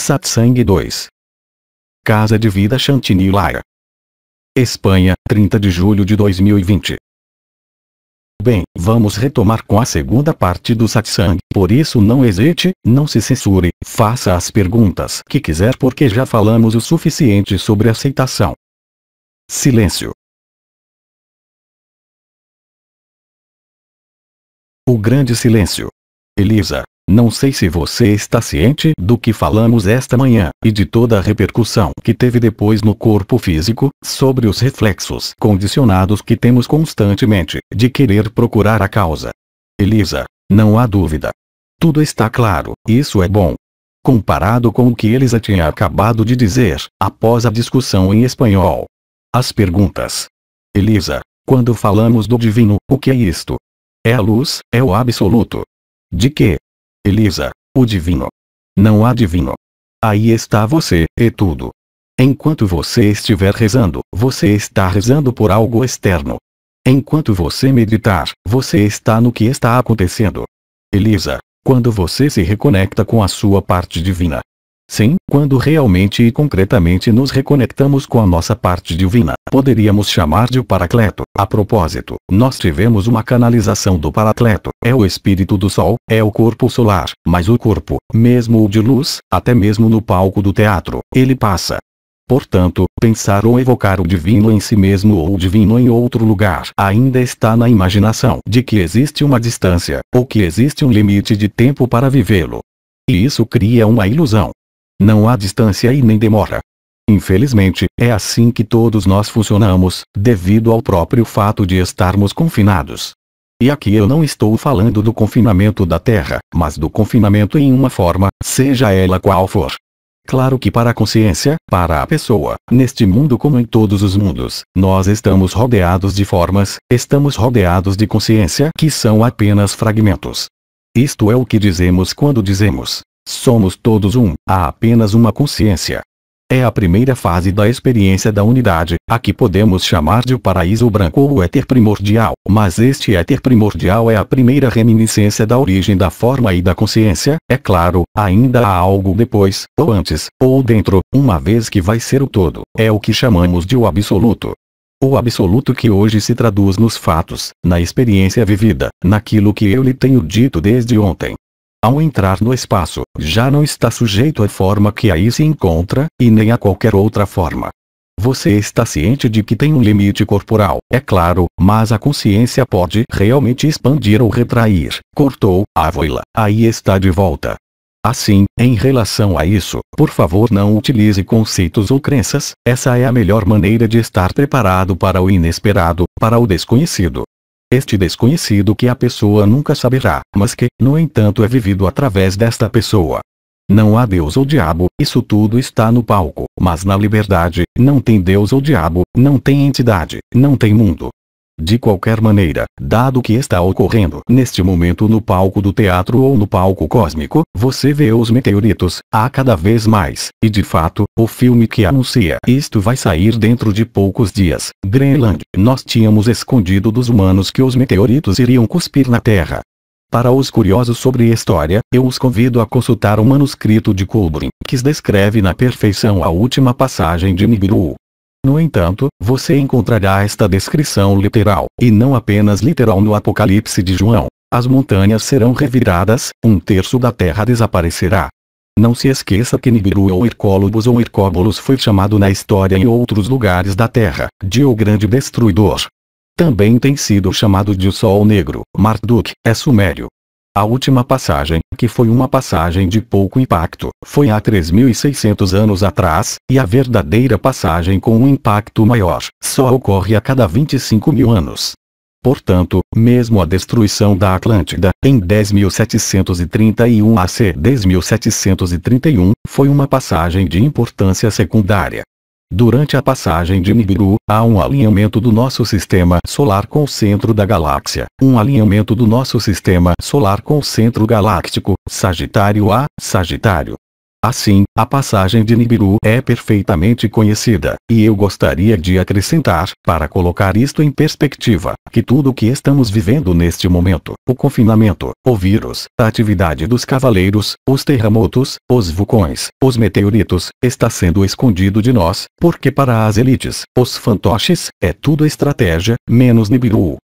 Satsang 2. Casa de Vida Chantilly Lara, Espanha, 30 de julho de 2020. Bem, vamos retomar com a segunda parte do satsang, por isso não hesite, não se censure, faça as perguntas que quiser porque já falamos o suficiente sobre aceitação. Silêncio. O grande silêncio. Elisa, não sei se você está ciente do que falamos esta manhã, e de toda a repercussão que teve depois no corpo físico, sobre os reflexos condicionados que temos constantemente, de querer procurar a causa. Elisa, não há dúvida. Tudo está claro, isso é bom. Comparado com o que Elisa tinha acabado de dizer, após a discussão em espanhol. As perguntas. Elisa, quando falamos do divino, o que é isto? É a luz, é o absoluto. De quê? Elisa, o divino. Não há divino. Aí está você, e tudo. Enquanto você estiver rezando, você está rezando por algo externo. Enquanto você meditar, você está no que está acontecendo. Elisa, quando você se reconecta com a sua parte divina. Sim, quando realmente e concretamente nos reconectamos com a nossa parte divina, poderíamos chamar de o Paracleto. A propósito, nós tivemos uma canalização do Paracleto, é o espírito do Sol, é o corpo solar, mas o corpo, mesmo o de luz, até mesmo no palco do teatro, ele passa. Portanto, pensar ou evocar o divino em si mesmo ou o divino em outro lugar ainda está na imaginação de que existe uma distância, ou que existe um limite de tempo para vivê-lo. E isso cria uma ilusão. Não há distância e nem demora. Infelizmente, é assim que todos nós funcionamos, devido ao próprio fato de estarmos confinados. E aqui eu não estou falando do confinamento da Terra, mas do confinamento em uma forma, seja ela qual for. Claro que para a consciência, para a pessoa, neste mundo como em todos os mundos, nós estamos rodeados de formas, estamos rodeados de consciência que são apenas fragmentos. Isto é o que dizemos quando dizemos: somos todos um, há apenas uma consciência. É a primeira fase da experiência da unidade, a que podemos chamar de o paraíso branco ou o éter primordial, mas este éter primordial é a primeira reminiscência da origem da forma e da consciência, é claro, ainda há algo depois, ou antes, ou dentro, uma vez que vai ser o todo, é o que chamamos de o absoluto. O absoluto que hoje se traduz nos fatos, na experiência vivida, naquilo que eu lhe tenho dito desde ontem. Ao entrar no espaço, já não está sujeito à forma que aí se encontra, e nem a qualquer outra forma. Você está ciente de que tem um limite corporal, é claro, mas a consciência pode realmente expandir ou retrair. Cortou, avoila, aí está de volta. Assim, em relação a isso, por favor não utilize conceitos ou crenças, essa é a melhor maneira de estar preparado para o inesperado, para o desconhecido. Este desconhecido que a pessoa nunca saberá, mas que, no entanto, é vivido através desta pessoa. Não há Deus ou diabo, isso tudo está no palco, mas na liberdade, não tem Deus ou diabo, não tem entidade, não tem mundo. De qualquer maneira, dado o que está ocorrendo neste momento no palco do teatro ou no palco cósmico, você vê os meteoritos, há cada vez mais, e de fato, o filme que anuncia isto vai sair dentro de poucos dias. Greenland, nós tínhamos escondido dos humanos que os meteoritos iriam cuspir na Terra. Para os curiosos sobre história, eu os convido a consultar o manuscrito de Kubrick, que descreve na perfeição a última passagem de Nibiru. No entanto, você encontrará esta descrição literal, e não apenas literal no Apocalipse de João. As montanhas serão reviradas, um terço da terra desaparecerá. Não se esqueça que Nibiru ou Ircólobos ou Ircóbolos foi chamado na história em outros lugares da terra, de o grande destruidor. Também tem sido chamado de o Sol Negro, Marduk, é sumério. A última passagem, que foi uma passagem de pouco impacto, foi há 3.600 anos atrás, e a verdadeira passagem com um impacto maior, só ocorre a cada 25.000 anos. Portanto, mesmo a destruição da Atlântida, em 10.731 AC 10.731, foi uma passagem de importância secundária. Durante a passagem de Nibiru, há um alinhamento do nosso sistema solar com o centro da galáxia, um alinhamento do nosso sistema solar com o centro galáctico, Sagitário a Sagitário. Assim, a passagem de Nibiru é perfeitamente conhecida, e eu gostaria de acrescentar, para colocar isto em perspectiva, que tudo o que estamos vivendo neste momento, o confinamento, o vírus, a atividade dos cavaleiros, os terremotos, os vulcões, os meteoritos, está sendo escondido de nós, porque para as elites, os fantoches, é tudo estratégia, menos Nibiru.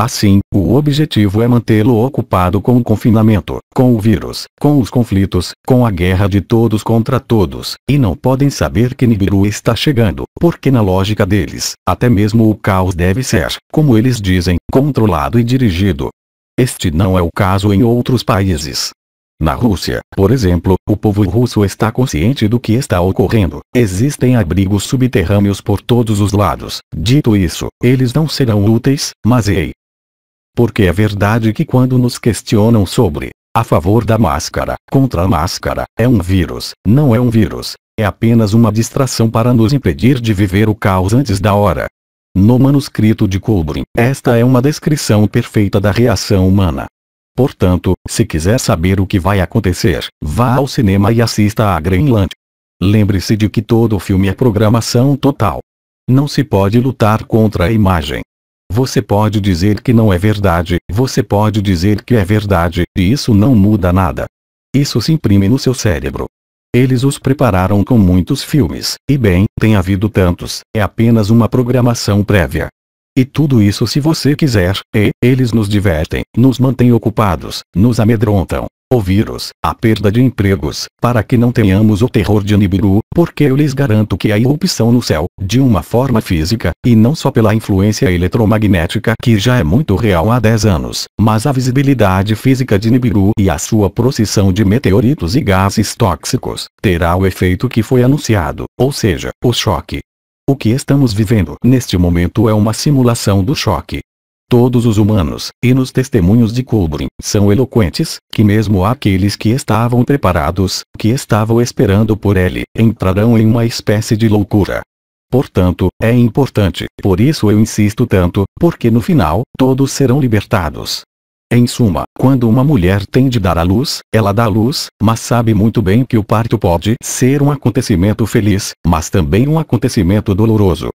Assim, o objetivo é mantê-lo ocupado com o confinamento, com o vírus, com os conflitos, com a guerra de todos contra todos, e não podem saber que Nibiru está chegando, porque na lógica deles, até mesmo o caos deve ser, como eles dizem, controlado e dirigido. Este não é o caso em outros países. Na Rússia, por exemplo, o povo russo está consciente do que está ocorrendo. Existem abrigos subterrâneos por todos os lados. Dito isso, eles não serão úteis, mas ei. Porque é verdade que quando nos questionam sobre, a favor da máscara, contra a máscara, é um vírus, não é um vírus, é apenas uma distração para nos impedir de viver o caos antes da hora. No manuscrito de Kubrick, esta é uma descrição perfeita da reação humana. Portanto, se quiser saber o que vai acontecer, vá ao cinema e assista a Greenland. Lembre-se de que todo filme é programação total. Não se pode lutar contra a imagem. Você pode dizer que não é verdade, você pode dizer que é verdade, e isso não muda nada. Isso se imprime no seu cérebro. Eles os prepararam com muitos filmes, e bem, tem havido tantos, é apenas uma programação prévia. E tudo isso se você quiser, eles nos divertem, nos mantêm ocupados, nos amedrontam. O vírus, a perda de empregos, para que não tenhamos o terror de Nibiru, porque eu lhes garanto que a irrupção no céu, de uma forma física, e não só pela influência eletromagnética que já é muito real há 10 anos, mas a visibilidade física de Nibiru e a sua procissão de meteoritos e gases tóxicos, terá o efeito que foi anunciado, ou seja, o choque. O que estamos vivendo neste momento é uma simulação do choque. Todos os humanos, e nos testemunhos de Kubrick, são eloquentes, que mesmo aqueles que estavam preparados, que estavam esperando por ele, entrarão em uma espécie de loucura. Portanto, é importante, por isso eu insisto tanto, porque no final, todos serão libertados. Em suma, quando uma mulher tem de dar à luz, ela dá à luz, mas sabe muito bem que o parto pode ser um acontecimento feliz, mas também um acontecimento doloroso.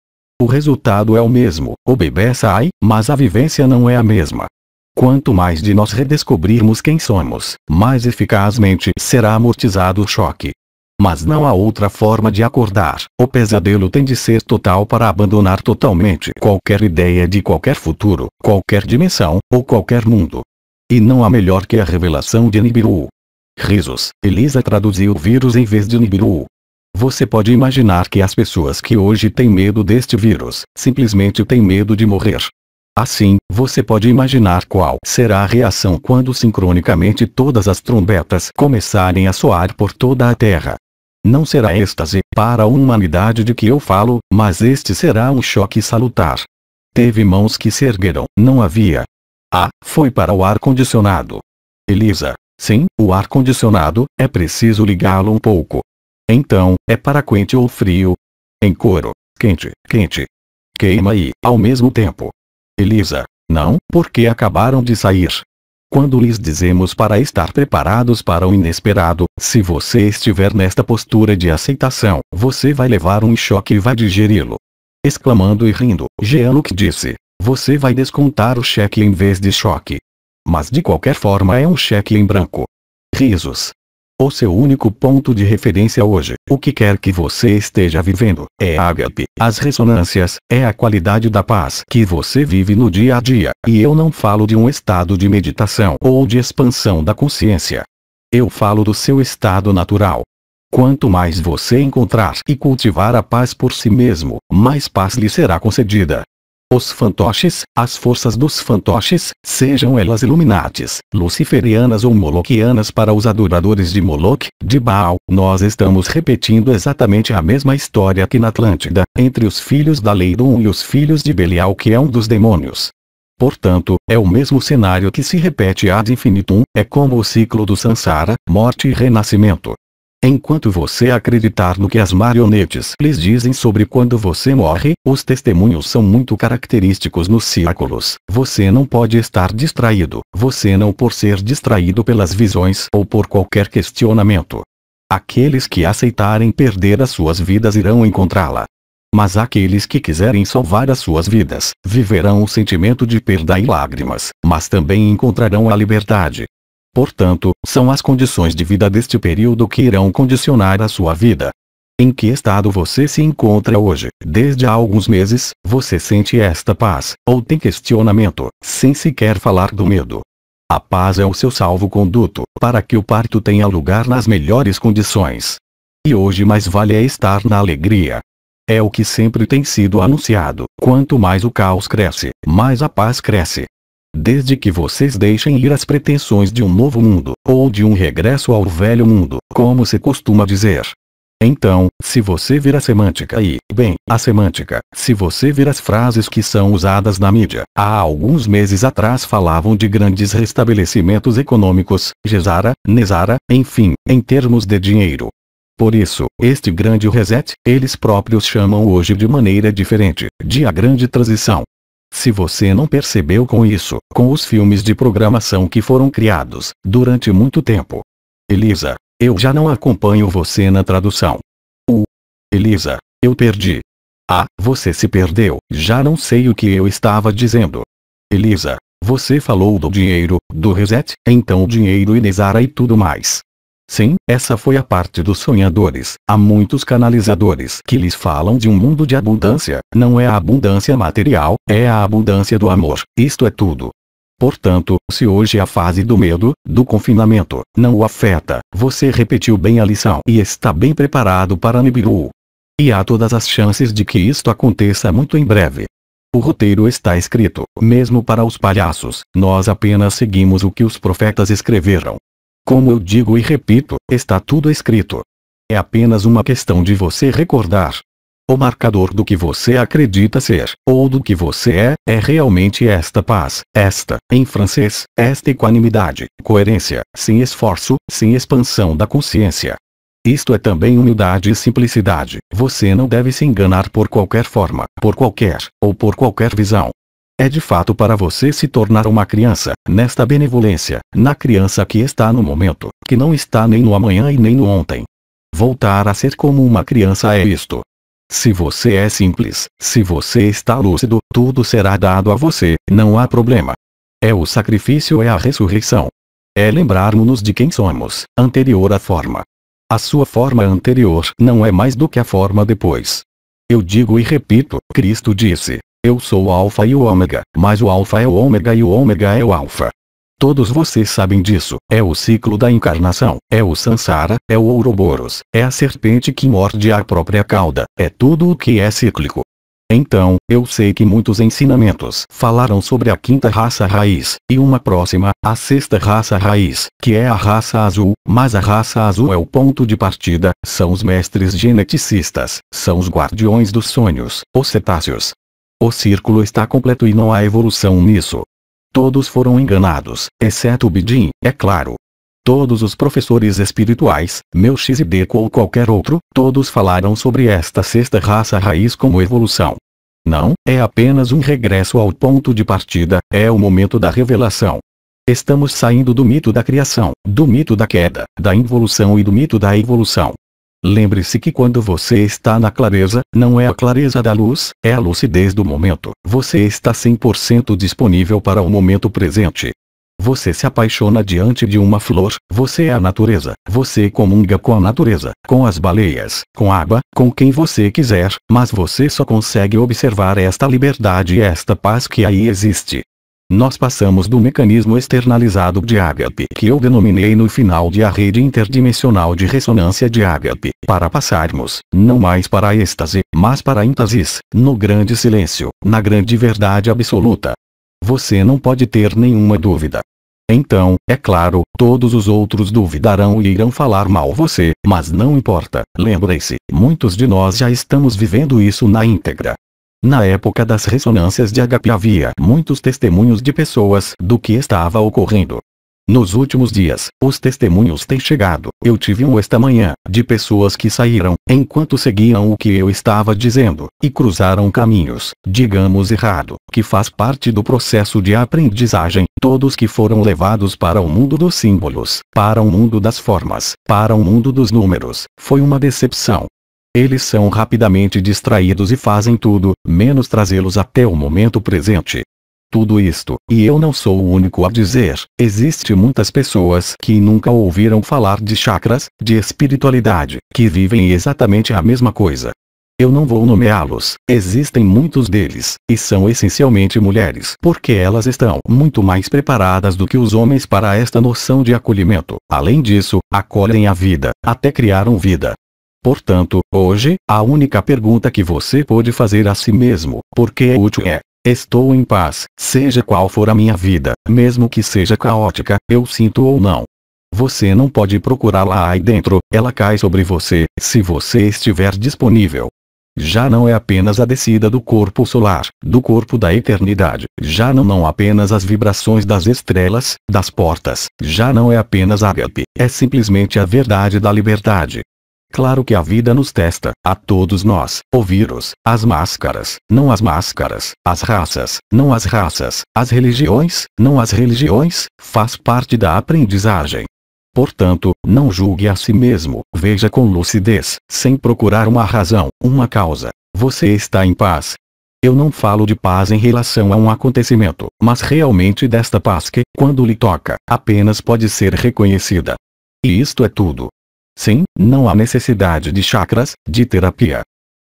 O resultado é o mesmo, o bebê sai, mas a vivência não é a mesma. Quanto mais de nós redescobrirmos quem somos, mais eficazmente será amortizado o choque. Mas não há outra forma de acordar, o pesadelo tem de ser total para abandonar totalmente qualquer ideia de qualquer futuro, qualquer dimensão, ou qualquer mundo. E não há melhor que a revelação de Nibiru. Risos, Elisa traduziu vírus em vez de Nibiru. Você pode imaginar que as pessoas que hoje têm medo deste vírus, simplesmente têm medo de morrer. Assim, você pode imaginar qual será a reação quando sincronicamente todas as trombetas começarem a soar por toda a Terra. Não será êxtase para a humanidade de que eu falo, mas este será um choque salutar. Teve mãos que se ergueram, não havia. Foi para o ar-condicionado. Elisa, sim, o ar-condicionado, é preciso ligá-lo um pouco. Então, é para quente ou frio? Em coro, quente, quente. Queima e, ao mesmo tempo. Elisa, não, porque acabaram de sair. Quando lhes dizemos para estar preparados para o inesperado, se você estiver nesta postura de aceitação, você vai levar um choque e vai digeri-lo. Exclamando e rindo, Jean-Luc disse, você vai descontar o cheque em vez de choque. Mas de qualquer forma é um cheque em branco. Risos. O seu único ponto de referência hoje, o que quer que você esteja vivendo, é a ágape, as ressonâncias, é a qualidade da paz que você vive no dia a dia, e eu não falo de um estado de meditação ou de expansão da consciência. Eu falo do seu estado natural. Quanto mais você encontrar e cultivar a paz por si mesmo, mais paz lhe será concedida. Os fantoches, as forças dos fantoches, sejam elas Illuminates, luciferianas ou moloquianas para os adoradores de Moloch, de Baal, nós estamos repetindo exatamente a mesma história que na Atlântida, entre os filhos da lei Dum e os filhos de Belial, que é um dos demônios. Portanto, é o mesmo cenário que se repete ad infinitum, é como o ciclo do Sansara, morte e renascimento. Enquanto você acreditar no que as marionetes lhes dizem sobre quando você morre, os testemunhos são muito característicos nos círculos. Você não pode estar distraído, você não por ser distraído pelas visões ou por qualquer questionamento. Aqueles que aceitarem perder as suas vidas irão encontrá-la. Mas aqueles que quiserem salvar as suas vidas, viverão o sentimento de perda e lágrimas, mas também encontrarão a liberdade. Portanto, são as condições de vida deste período que irão condicionar a sua vida. Em que estado você se encontra hoje? Desde há alguns meses, você sente esta paz, ou tem questionamento, sem sequer falar do medo. A paz é o seu salvo-conduto, para que o parto tenha lugar nas melhores condições. E hoje mais vale é estar na alegria. É o que sempre tem sido anunciado: quanto mais o caos cresce, mais a paz cresce. Desde que vocês deixem ir as pretensões de um novo mundo, ou de um regresso ao velho mundo, como se costuma dizer. Então, se você vir a semântica e, bem, a semântica, se você vir as frases que são usadas na mídia, há alguns meses atrás falavam de grandes restabelecimentos econômicos, Gesara, Nesara, enfim, em termos de dinheiro. Por isso, este grande reset, eles próprios chamam hoje de maneira diferente, de a grande transição. Se você não percebeu com isso, com os filmes de programação que foram criados, durante muito tempo. Elisa, eu já não acompanho você na tradução. Elisa, eu perdi. Ah, você se perdeu, já não sei o que eu estava dizendo. Elisa, você falou do dinheiro, do reset, então o dinheiro e Nesara e tudo mais. Sim, essa foi a parte dos sonhadores. Há muitos canalizadores que lhes falam de um mundo de abundância. Não é a abundância material, é a abundância do amor. Isto é tudo. Portanto, se hoje a fase do medo, do confinamento, não o afeta, você repetiu bem a lição e está bem preparado para Nibiru. E há todas as chances de que isto aconteça muito em breve. O roteiro está escrito, mesmo para os palhaços. Nós apenas seguimos o que os profetas escreveram. Como eu digo e repito, está tudo escrito. É apenas uma questão de você recordar. O marcador do que você acredita ser, ou do que você é realmente esta paz, esta, em francês, esta equanimidade, coerência, sem esforço, sem expansão da consciência. Isto é também humildade e simplicidade. Você não deve se enganar por qualquer forma, por qualquer visão. É de fato para você se tornar uma criança, nesta benevolência, na criança que está no momento, que não está nem no amanhã e nem no ontem. Voltar a ser como uma criança é isto. Se você é simples, se você está lúcido, tudo será dado a você, não há problema. É o sacrifício, é a ressurreição. É lembrarmos-nos de quem somos, anterior à forma. A sua forma anterior não é mais do que a forma depois. Eu digo e repito, Cristo disse: eu sou o alfa e o ômega, mas o alfa é o ômega e o ômega é o alfa. Todos vocês sabem disso, é o ciclo da encarnação, é o Sansara, é o Ouroboros, é a serpente que morde a própria cauda, é tudo o que é cíclico. Então, eu sei que muitos ensinamentos falaram sobre a quinta raça raiz, e uma próxima, a sexta raça raiz, que é a raça azul, mas a raça azul é o ponto de partida, são os mestres geneticistas, são os guardiões dos sonhos, os cetáceos. O círculo está completo e não há evolução nisso. Todos foram enganados, exceto o Bidin, é claro. Todos os professores espirituais, Melchizedek ou qualquer outro, todos falaram sobre esta sexta raça raiz como evolução. Não, é apenas um regresso ao ponto de partida, é o momento da revelação. Estamos saindo do mito da criação, do mito da queda, da involução e do mito da evolução. Lembre-se que quando você está na clareza, não é a clareza da luz, é a lucidez do momento. Você está 100% disponível para o momento presente. Você se apaixona diante de uma flor, você é a natureza, você comunga com a natureza, com as baleias, com a água, com quem você quiser, mas você só consegue observar esta liberdade e esta paz que aí existe. Nós passamos do mecanismo externalizado de Agape, que eu denominei no final de a rede interdimensional de ressonância de Agape, para passarmos, não mais para a êxtase, mas para a êntasis, no grande silêncio, na grande verdade absoluta. Você não pode ter nenhuma dúvida. Então, é claro, todos os outros duvidarão e irão falar mal você, mas não importa, lembre-se, muitos de nós já estamos vivendo isso na íntegra. Na época das ressonâncias de Agape havia muitos testemunhos de pessoas do que estava ocorrendo. Nos últimos dias, os testemunhos têm chegado. Eu tive um esta manhã, de pessoas que saíram, enquanto seguiam o que eu estava dizendo, e cruzaram caminhos, digamos errado, que faz parte do processo de aprendizagem, todos que foram levados para o mundo dos símbolos, para o mundo das formas, para o mundo dos números. Foi uma decepção. Eles são rapidamente distraídos e fazem tudo, menos trazê-los até o momento presente. Tudo isto, e eu não sou o único a dizer, existe muitas pessoas que nunca ouviram falar de chakras, de espiritualidade, que vivem exatamente a mesma coisa. Eu não vou nomeá-los, existem muitos deles, e são essencialmente mulheres, porque elas estão muito mais preparadas do que os homens para esta noção de acolhimento. Além disso, acolhem a vida, até criaram vida. Portanto, hoje, a única pergunta que você pode fazer a si mesmo, porque é útil é: estou em paz, seja qual for a minha vida, mesmo que seja caótica, eu sinto ou não. Você não pode procurá-la aí dentro, ela cai sobre você, se você estiver disponível. Já não é apenas a descida do corpo solar, do corpo da eternidade, já não apenas as vibrações das estrelas, das portas, já não é apenas ágape, é simplesmente a verdade da liberdade. Claro que a vida nos testa, a todos nós, o vírus, as máscaras, não as máscaras, as raças, não as raças, as religiões, não as religiões, faz parte da aprendizagem. Portanto, não julgue a si mesmo, veja com lucidez, sem procurar uma razão, uma causa. Você está em paz. Eu não falo de paz em relação a um acontecimento, mas realmente desta paz que, quando lhe toca, apenas pode ser reconhecida. E isto é tudo. Sim, não há necessidade de chakras, de terapia.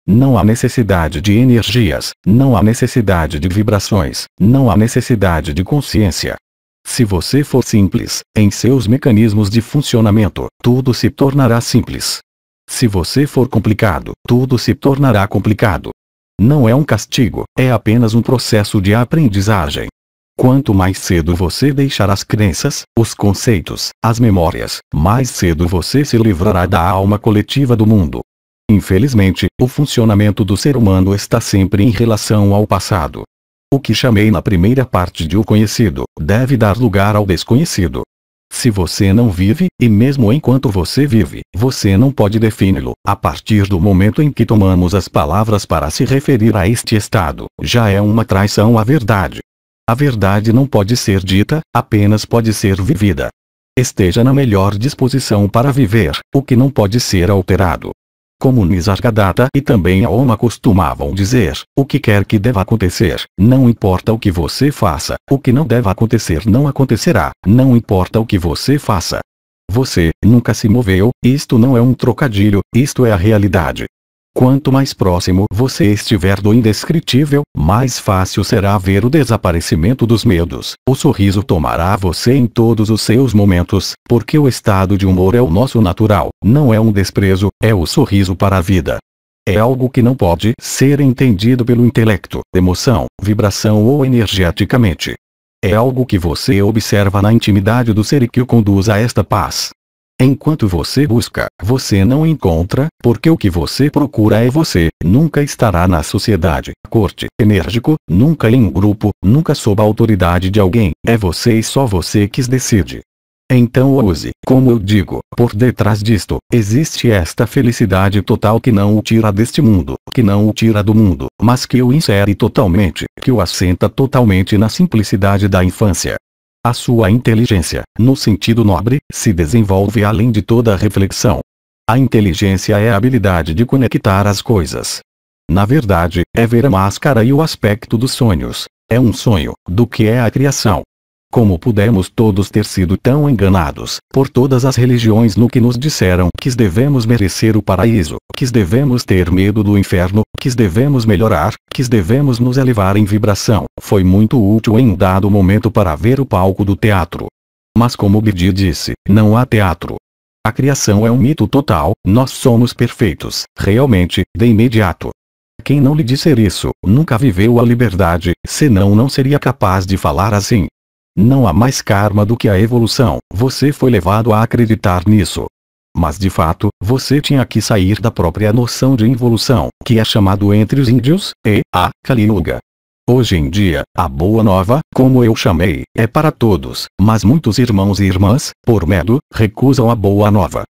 Não há necessidade de energias, não há necessidade de vibrações, não há necessidade de consciência. Se você for simples, em seus mecanismos de funcionamento, tudo se tornará simples. Se você for complicado, tudo se tornará complicado. Não é um castigo, é apenas um processo de aprendizagem. Quanto mais cedo você deixar as crenças, os conceitos, as memórias, mais cedo você se livrará da alma coletiva do mundo. Infelizmente, o funcionamento do ser humano está sempre em relação ao passado. O que chamei na primeira parte de o conhecido, deve dar lugar ao desconhecido. Se você não vive, e mesmo enquanto você vive, você não pode defini-lo, a partir do momento em que tomamos as palavras para se referir a este estado, já é uma traição à verdade. A verdade não pode ser dita, apenas pode ser vivida. Esteja na melhor disposição para viver, o que não pode ser alterado. Como Nisargadatta e também Aoma costumavam dizer, o que quer que deva acontecer, não importa o que você faça, o que não deva acontecer não acontecerá, não importa o que você faça. Você nunca se moveu, isto não é um trocadilho, isto é a realidade. Quanto mais próximo você estiver do indescritível, mais fácil será ver o desaparecimento dos medos. O sorriso tomará você em todos os seus momentos, porque o estado de humor é o nosso natural, não é um desprezo, é o sorriso para a vida. É algo que não pode ser entendido pelo intelecto, emoção, vibração ou energeticamente. É algo que você observa na intimidade do ser e que o conduz a esta paz. Enquanto você busca, você não encontra, porque o que você procura é você, nunca estará na sociedade, corte, enérgico, nunca em um grupo, nunca sob a autoridade de alguém, é você e só você que decide. Então use, como eu digo, por detrás disto, existe esta felicidade total que não o tira deste mundo, que não o tira do mundo, mas que o insere totalmente, que o assenta totalmente na simplicidade da infância. A sua inteligência, no sentido nobre, se desenvolve além de toda reflexão. A inteligência é a habilidade de conectar as coisas. Na verdade, é ver a máscara e o aspecto dos sonhos. É um sonho, do que é a criação. Como pudemos todos ter sido tão enganados, por todas as religiões no que nos disseram que devemos merecer o paraíso, que devemos ter medo do inferno, que devemos melhorar, que devemos nos elevar em vibração. Foi muito útil em um dado momento para ver o palco do teatro. Mas como Bidi disse, não há teatro. A criação é um mito total, nós somos perfeitos, realmente, de imediato. Quem não lhe disser isso, nunca viveu a liberdade, senão não seria capaz de falar assim. Não há mais karma do que a evolução, você foi levado a acreditar nisso. Mas de fato, você tinha que sair da própria noção de involução, que é chamado entre os índios, a Kali Yuga. Hoje em dia, a boa nova, como eu chamei, é para todos, mas muitos irmãos e irmãs, por medo, recusam a boa nova.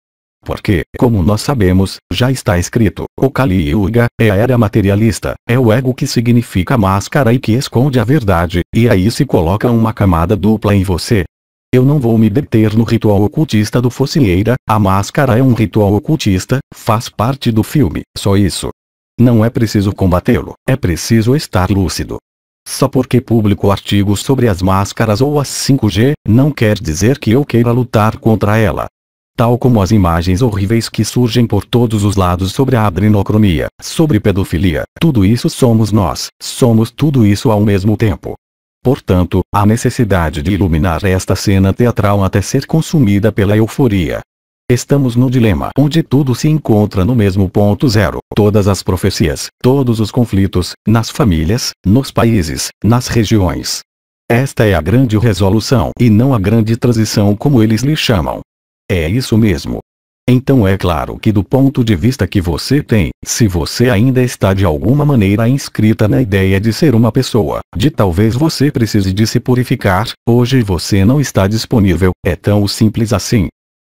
Porque, como nós sabemos, já está escrito, o Kali Yuga é a era materialista, é o ego que significa máscara e que esconde a verdade, e aí se coloca uma camada dupla em você. Eu não vou me deter no ritual ocultista do Focinheira, a máscara é um ritual ocultista, faz parte do filme, só isso. Não é preciso combatê-lo, é preciso estar lúcido. Só porque publico artigos sobre as máscaras ou as 5G, não quer dizer que eu queira lutar contra ela. Tal como as imagens horríveis que surgem por todos os lados sobre a adrenocromia, sobre pedofilia, tudo isso somos nós, somos tudo isso ao mesmo tempo. Portanto, há necessidade de iluminar esta cena teatral até ser consumida pela euforia. Estamos no dilema onde tudo se encontra no mesmo ponto zero. Todas as profecias, todos os conflitos, nas famílias, nos países, nas regiões. Esta é a grande resolução e não a grande transição como eles lhe chamam. É isso mesmo. Então é claro que do ponto de vista que você tem, se você ainda está de alguma maneira inscrita na ideia de ser uma pessoa, de talvez você precise de se purificar, hoje você não está disponível, é tão simples assim.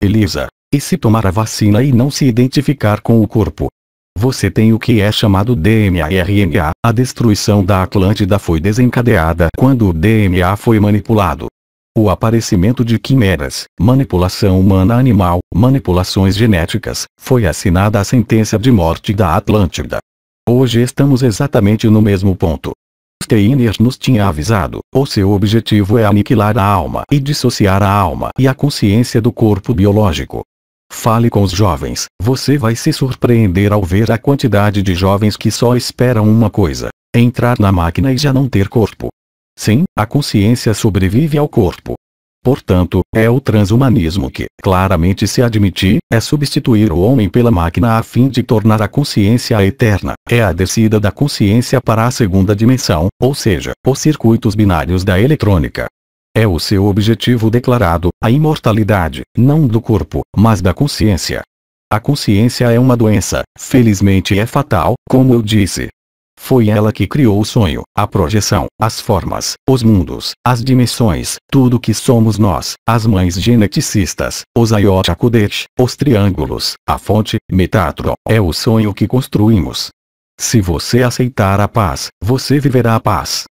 Elisa, e se tomar a vacina e não se identificar com o corpo? Você tem o que é chamado DNA-RNA, a destruição da Atlântida foi desencadeada quando o DNA foi manipulado. O aparecimento de quimeras, manipulação humana-animal, manipulações genéticas, foi assinada a sentença de morte da Atlântida. Hoje estamos exatamente no mesmo ponto. Steiner nos tinha avisado, o seu objetivo é aniquilar a alma e dissociar a alma e a consciência do corpo biológico. Fale com os jovens, você vai se surpreender ao ver a quantidade de jovens que só esperam uma coisa: entrar na máquina e já não ter corpo. Sim, a consciência sobrevive ao corpo. Portanto, é o transhumanismo que, claramente se admitir, é substituir o homem pela máquina a fim de tornar a consciência eterna. É a descida da consciência para a segunda dimensão, ou seja, os circuitos binários da eletrônica. É o seu objetivo declarado, a imortalidade, não do corpo, mas da consciência. A consciência é uma doença, felizmente é fatal, como eu disse. Foi ela que criou o sonho, a projeção, as formas, os mundos, as dimensões, tudo que somos nós, as mães geneticistas, os Ayot Kodesh, os triângulos, a fonte, Metatron, é o sonho que construímos. Se você aceitar a paz, você viverá a paz.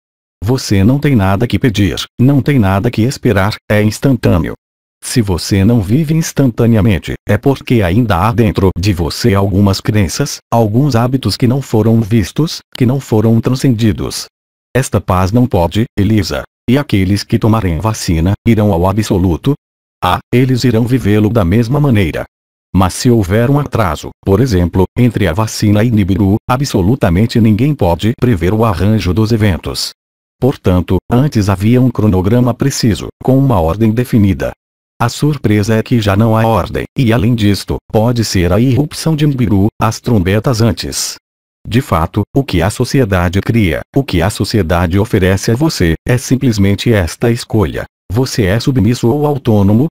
Você não tem nada que pedir, não tem nada que esperar, é instantâneo. Se você não vive instantaneamente, é porque ainda há dentro de você algumas crenças, alguns hábitos que não foram vistos, que não foram transcendidos. Esta paz não pode, Elisa. E aqueles que tomarem vacina, irão ao absoluto? Ah, eles irão vivê-lo da mesma maneira. Mas se houver um atraso, por exemplo, entre a vacina e Nibiru, absolutamente ninguém pode prever o arranjo dos eventos. Portanto, antes havia um cronograma preciso, com uma ordem definida. A surpresa é que já não há ordem, e além disto, pode ser a irrupção de Nibiru, as trombetas antes. De fato, o que a sociedade cria, o que a sociedade oferece a você, é simplesmente esta escolha. Você é submisso ou autônomo?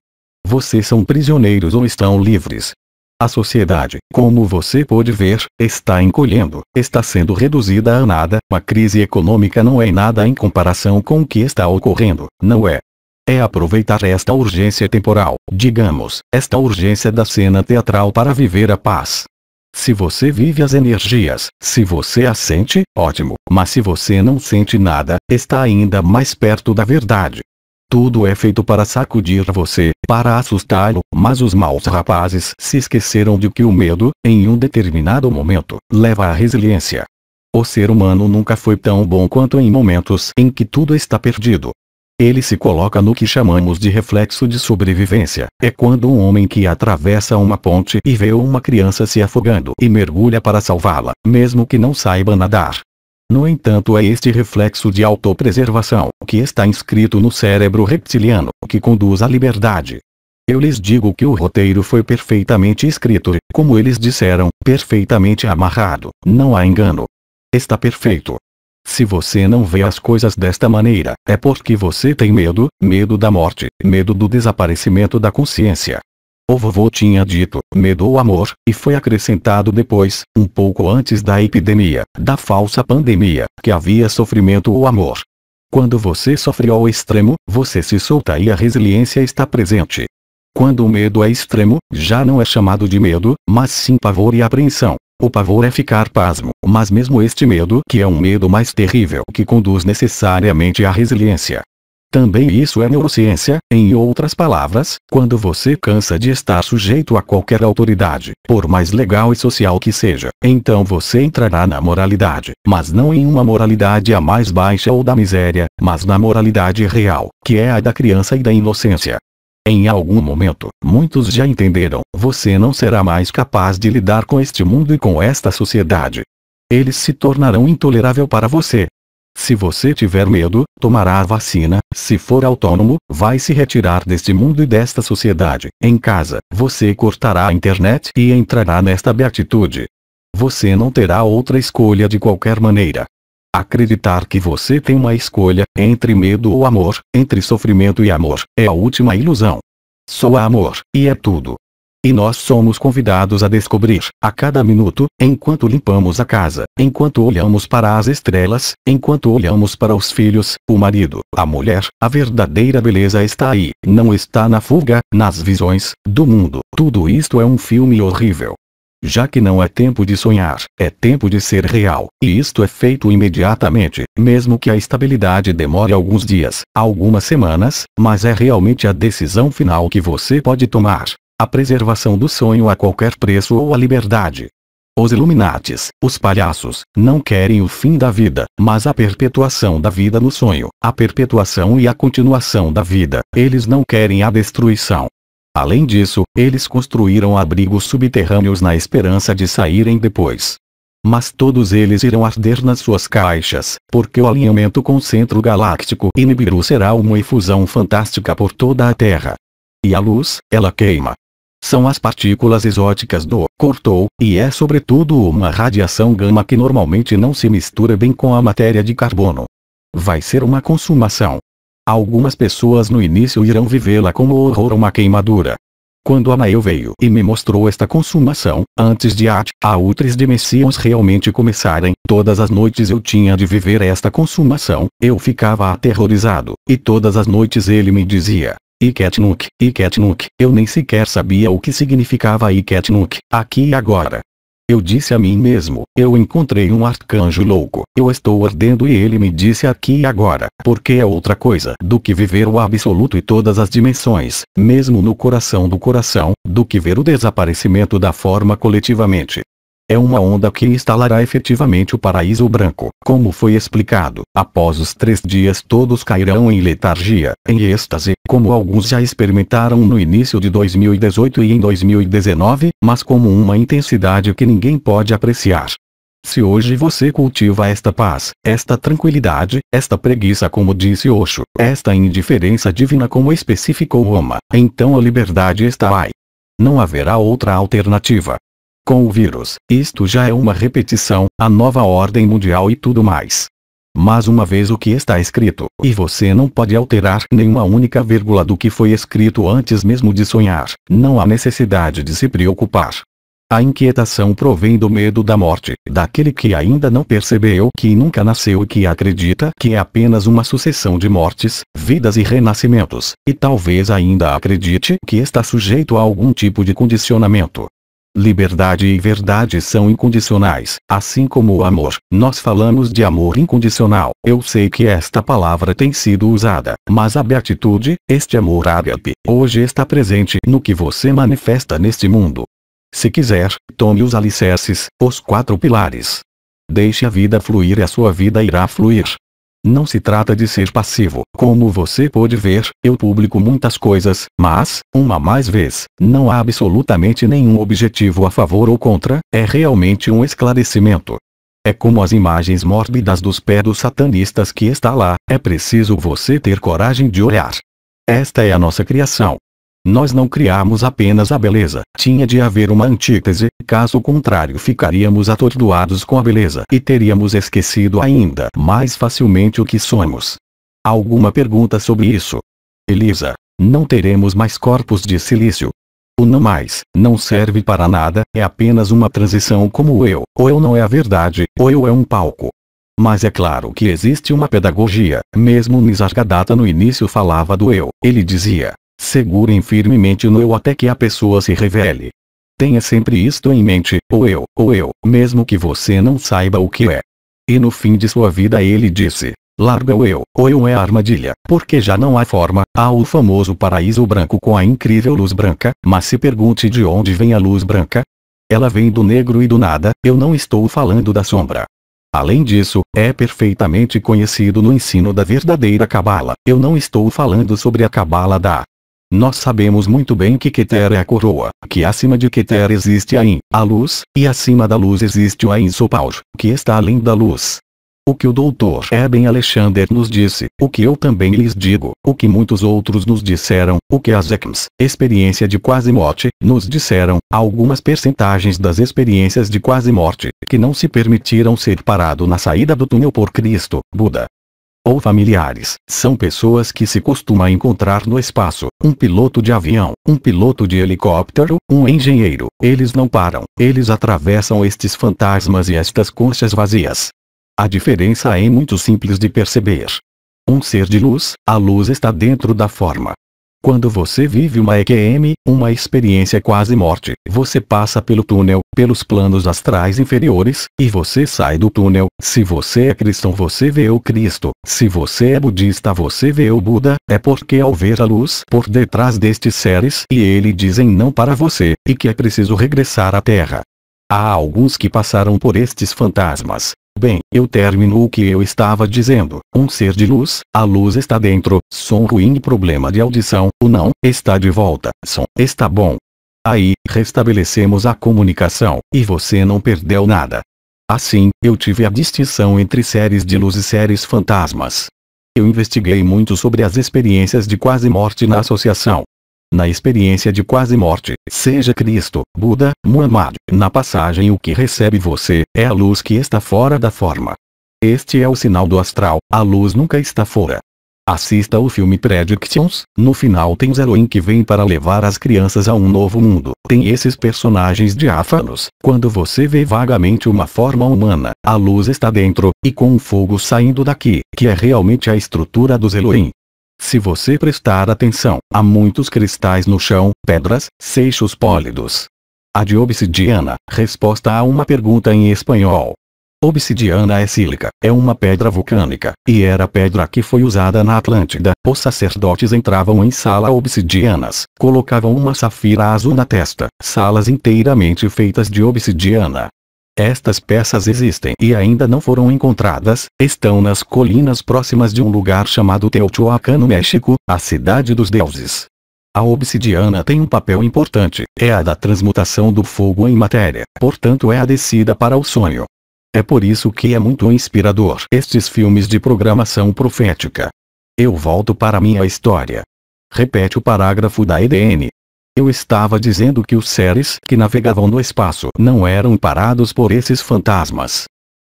Vocês são prisioneiros ou estão livres? A sociedade, como você pode ver, está encolhendo, está sendo reduzida a nada, a crise econômica não é nada em comparação com o que está ocorrendo, não é? É aproveitar esta urgência temporal, digamos, esta urgência da cena teatral para viver a paz. Se você vive as energias, se você as sente, ótimo, mas se você não sente nada, está ainda mais perto da verdade. Tudo é feito para sacudir você, para assustá-lo, mas os maus rapazes se esqueceram de que o medo, em um determinado momento, leva à resiliência. O ser humano nunca foi tão bom quanto em momentos em que tudo está perdido. Ele se coloca no que chamamos de reflexo de sobrevivência. É quando um homem que atravessa uma ponte e vê uma criança se afogando e mergulha para salvá-la, mesmo que não saiba nadar. No entanto, é este reflexo de autopreservação que está inscrito no cérebro reptiliano que conduz à liberdade. Eu lhes digo que o roteiro foi perfeitamente escrito, como eles disseram, perfeitamente amarrado, não há engano. Está perfeito. Se você não vê as coisas desta maneira, é porque você tem medo, medo da morte, medo do desaparecimento da consciência. O vovô tinha dito medo ou amor, e foi acrescentado depois, um pouco antes da epidemia, da falsa pandemia, que havia sofrimento ou amor. Quando você sofre ao extremo, você se solta e a resiliência está presente. Quando o medo é extremo, já não é chamado de medo, mas sim pavor e apreensão. O pavor é ficar pasmo, mas mesmo este medo, que é um medo mais terrível que conduz necessariamente à resiliência. Também isso é neurociência, em outras palavras, quando você cansa de estar sujeito a qualquer autoridade, por mais legal e social que seja, então você entrará na moralidade, mas não em uma moralidade a mais baixa ou da miséria, mas na moralidade real, que é a da criança e da inocência. Em algum momento, muitos já entenderam, você não será mais capaz de lidar com este mundo e com esta sociedade. Eles se tornarão intolerável para você. Se você tiver medo, tomará a vacina. Se for autônomo, vai se retirar deste mundo e desta sociedade. Em casa, você cortará a internet e entrará nesta beatitude. Você não terá outra escolha de qualquer maneira. Acreditar que você tem uma escolha, entre medo ou amor, entre sofrimento e amor, é a última ilusão. Só há amor, e é tudo. E nós somos convidados a descobrir, a cada minuto, enquanto limpamos a casa, enquanto olhamos para as estrelas, enquanto olhamos para os filhos, o marido, a mulher, a verdadeira beleza está aí, não está na fuga, nas visões, do mundo. Tudo isto é um filme horrível. Já que não é tempo de sonhar, é tempo de ser real, e isto é feito imediatamente, mesmo que a estabilidade demore alguns dias, algumas semanas, mas é realmente a decisão final que você pode tomar. A preservação do sonho a qualquer preço ou a liberdade. Os Illuminates, os palhaços, não querem o fim da vida, mas a perpetuação da vida no sonho, a perpetuação e a continuação da vida. Eles não querem a destruição. Além disso, eles construíram abrigos subterrâneos na esperança de saírem depois. Mas todos eles irão arder nas suas caixas, porque o alinhamento com o centro galáctico e Nibiru será uma efusão fantástica por toda a Terra. E a luz, ela queima. São as partículas exóticas do cortou, e é sobretudo uma radiação gama que normalmente não se mistura bem com a matéria de carbono. Vai ser uma consumação. Algumas pessoas no início irão vivê-la como horror uma queimadura. Quando Anael veio e me mostrou esta consumação, antes de a Ultris de Messias realmente começarem, todas as noites eu tinha de viver esta consumação, eu ficava aterrorizado, e todas as noites ele me dizia: Iketnuk, eu nem sequer sabia o que significava Iketnuk, aqui e agora. Eu disse a mim mesmo, eu encontrei um arcanjo louco, eu estou ardendo, e ele me disse aqui e agora, porque é outra coisa do que viver o absoluto e todas as dimensões, mesmo no coração, do que ver o desaparecimento da forma coletivamente. É uma onda que instalará efetivamente o paraíso branco, como foi explicado. Após os 3 dias todos cairão em letargia, em êxtase, como alguns já experimentaram no início de 2018 e em 2019, mas como uma intensidade que ninguém pode apreciar. Se hoje você cultiva esta paz, esta tranquilidade, esta preguiça como disse Osho, esta indiferença divina como especificou Roma, então a liberdade está aí. Não haverá outra alternativa. Com o vírus, isto já é uma repetição, a nova ordem mundial e tudo mais. Mas uma vez o que está escrito, e você não pode alterar nenhuma única vírgula do que foi escrito antes mesmo de sonhar, não há necessidade de se preocupar. A inquietação provém do medo da morte, daquele que ainda não percebeu que nunca nasceu e que acredita que é apenas uma sucessão de mortes, vidas e renascimentos, e talvez ainda acredite que está sujeito a algum tipo de condicionamento. Liberdade e verdade são incondicionais, assim como o amor. Nós falamos de amor incondicional. Eu sei que esta palavra tem sido usada, mas a beatitude, este amor ágape, hoje está presente no que você manifesta neste mundo. Se quiser, tome os alicerces, os 4 pilares. Deixe a vida fluir e a sua vida irá fluir. Não se trata de ser passivo. Como você pode ver, eu publico muitas coisas, mas, uma mais vez, não há absolutamente nenhum objetivo a favor ou contra, é realmente um esclarecimento. É como as imagens mórbidas dos pés dos satanistas que está lá, é preciso você ter coragem de olhar. Esta é a nossa criação. Nós não criamos apenas a beleza, tinha de haver uma antítese, caso contrário ficaríamos atordoados com a beleza e teríamos esquecido ainda mais facilmente o que somos. Alguma pergunta sobre isso? Elisa, não teremos mais corpos de silício. O não mais, não serve para nada, é apenas uma transição como o eu não é a verdade, o eu é um palco. Mas é claro que existe uma pedagogia, mesmo Nisargadatta no início falava do eu, ele dizia, segurem firmemente no eu até que a pessoa se revele. Tenha sempre isto em mente, o eu, mesmo que você não saiba o que é. E no fim de sua vida ele disse, larga o eu é a armadilha, porque já não há forma, há o famoso paraíso branco com a incrível luz branca, mas se pergunte de onde vem a luz branca? Ela vem do negro e do nada, eu não estou falando da sombra. Além disso, é perfeitamente conhecido no ensino da verdadeira Cabala, eu não estou falando sobre a Cabala da... Nós sabemos muito bem que Keter é a coroa, que acima de Keter existe a In, a luz, e acima da luz existe o Ein Sopaur, que está além da luz. O que o Dr. Eben Alexander nos disse, o que eu também lhes digo, o que muitos outros nos disseram, o que as ECMs, experiência de quase morte, nos disseram, algumas percentagens das experiências de quase morte, que não se permitiram ser parado na saída do túnel por Cristo, Buda ou familiares, são pessoas que se costuma encontrar no espaço, um piloto de avião, um piloto de helicóptero, um engenheiro, eles não param, eles atravessam estes fantasmas e estas conchas vazias. A diferença é muito simples de perceber. Um ser de luz, a luz está dentro da forma. Quando você vive uma EQM, uma experiência quase morte, você passa pelo túnel, pelos planos astrais inferiores, e você sai do túnel. Se você é cristão você vê o Cristo, se você é budista você vê o Buda, é porque ao ver a luz por detrás destes seres e eles dizem não para você, e que é preciso regressar à Terra. Há alguns que passaram por estes fantasmas. Bem, eu termino o que eu estava dizendo. Um ser de luz, a luz está dentro, som ruim e problema de audição, o não, está de volta, som, está bom. Aí, restabelecemos a comunicação, e você não perdeu nada. Assim, eu tive a distinção entre séries de luz e séries fantasmas. Eu investiguei muito sobre as experiências de quase morte na associação. Na experiência de quase morte, seja Cristo, Buda, Muhammad, na passagem o que recebe você, é a luz que está fora da forma. Este é o sinal do astral, a luz nunca está fora. Assista o filme Predictions, no final tem os Elohim que vem para levar as crianças a um novo mundo. Tem esses personagens diáfanos, quando você vê vagamente uma forma humana, a luz está dentro, e com um fogo saindo daqui, que é realmente a estrutura dos Elohim. Se você prestar atenção, há muitos cristais no chão, pedras, seixos pólidos. A de obsidiana, resposta a uma pergunta em espanhol. Obsidiana é sílica, é uma pedra vulcânica, e era a pedra que foi usada na Atlântida. Os sacerdotes entravam em salas obsidianas, colocavam uma safira azul na testa, salas inteiramente feitas de obsidiana. Estas peças existem e ainda não foram encontradas, estão nas colinas próximas de um lugar chamado Teotihuacan no México, a cidade dos deuses. A obsidiana tem um papel importante, é a da transmutação do fogo em matéria, portanto é a descida para o sonho. É por isso que é muito inspirador estes filmes de programação profética. Eu volto para minha história. Repete o parágrafo da EDN. Eu estava dizendo que os seres que navegavam no espaço não eram parados por esses fantasmas.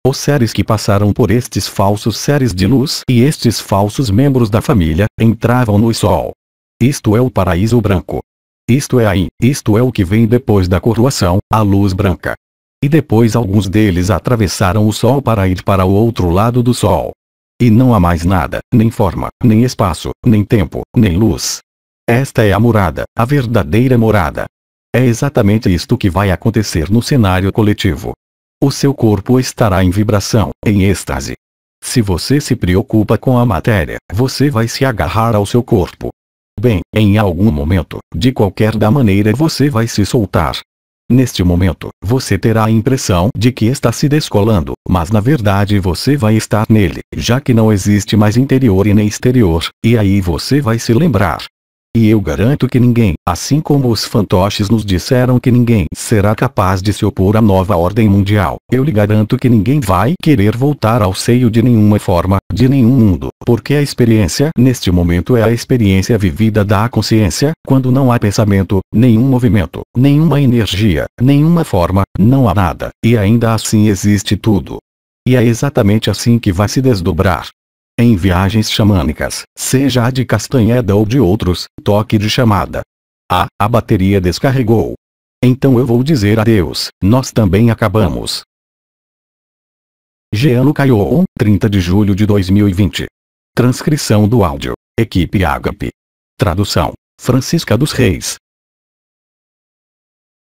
Os seres que passaram por estes falsos seres de luz e estes falsos membros da família, entravam no Sol. Isto é o paraíso branco. Isto é a In, isto é o que vem depois da coroação, a luz branca. E depois alguns deles atravessaram o Sol para ir para o outro lado do Sol. E não há mais nada, nem forma, nem espaço, nem tempo, nem luz. Esta é a morada, a verdadeira morada. É exatamente isto que vai acontecer no cenário coletivo. O seu corpo estará em vibração, em êxtase. Se você se preocupa com a matéria, você vai se agarrar ao seu corpo. Bem, em algum momento, de qualquer da maneira você vai se soltar. Neste momento, você terá a impressão de que está se descolando, mas na verdade você vai estar nele, já que não existe mais interior e nem exterior, e aí você vai se lembrar. E eu garanto que ninguém, assim como os fantoches nos disseram que ninguém será capaz de se opor à nova ordem mundial, eu lhe garanto que ninguém vai querer voltar ao seio de nenhuma forma, de nenhum mundo, porque a experiência neste momento é a experiência vivida da consciência, quando não há pensamento, nenhum movimento, nenhuma energia, nenhuma forma, não há nada, e ainda assim existe tudo. E é exatamente assim que vai se desdobrar. Em viagens xamânicas, seja a de Castanheda ou de outros, toque de chamada. Ah, a bateria descarregou. Então eu vou dizer adeus, nós também acabamos. Jean Caion, 30 de julho de 2020. Transcrição do áudio. Equipe Ágape. Tradução: Francisca dos Reis.